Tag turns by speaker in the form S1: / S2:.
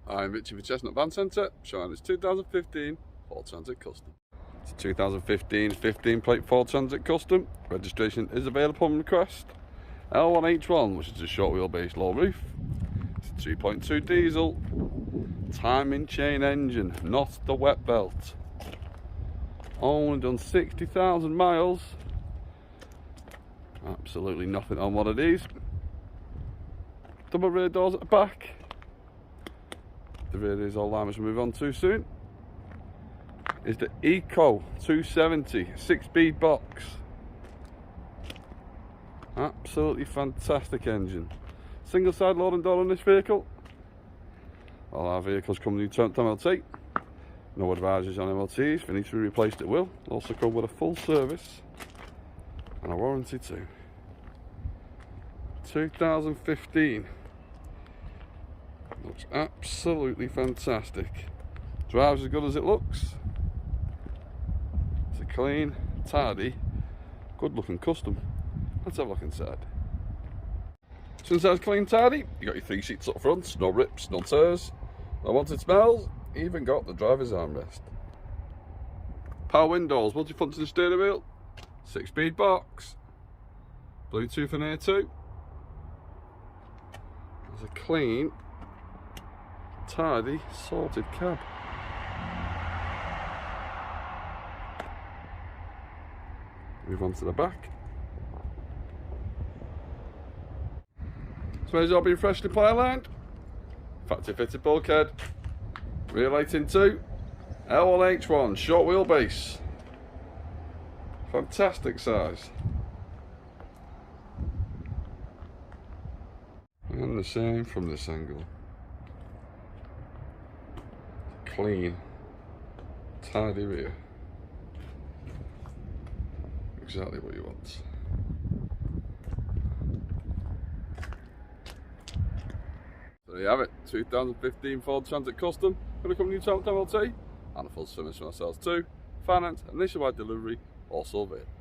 S1: I'm Richie for Chestnut Van Centre, showing this 2015 Ford Transit Custom. It's a 2015 15 plate Ford Transit Custom. Registration is available upon request. L1H1, which is a short wheelbase low roof. It's a 3.2 diesel. Timing chain engine, not the wet belt. Only done 60,000 miles. Absolutely nothing on one of these. Double rear doors at the back. The rear is all line, which we'll move on to soon. Is the Eco 270 6-speed box. Absolutely fantastic engine. Single side loading door on this vehicle. All our vehicles come with new MOT. No advisories on MOTs. If it needs to be replaced, it will. Also come with a full service and a warranty too. 2015. Looks absolutely fantastic. Drives as good as it looks. It's a clean, tidy, good looking custom. Let's have a look inside. So inside's clean, tidy. You got your 3 seats up front, no rips, no tears, no wanted smells. Even got the driver's armrest. Power windows, multi-function steering wheel, 6-speed box, Bluetooth in here too. There's a clean, tidy, sorted cab. Move on to the back. Spares all been freshly ply lined. Factory fitted bulkhead. Rear lighting too. L1H1 short wheelbase. Fantastic size. And the same from this angle. Clean, tidy rear. Exactly what you want. So there you have it, 2015 Ford Transit Custom. Going to come new MOT and a full service from ourselves too. Finance and nationwide delivery also available.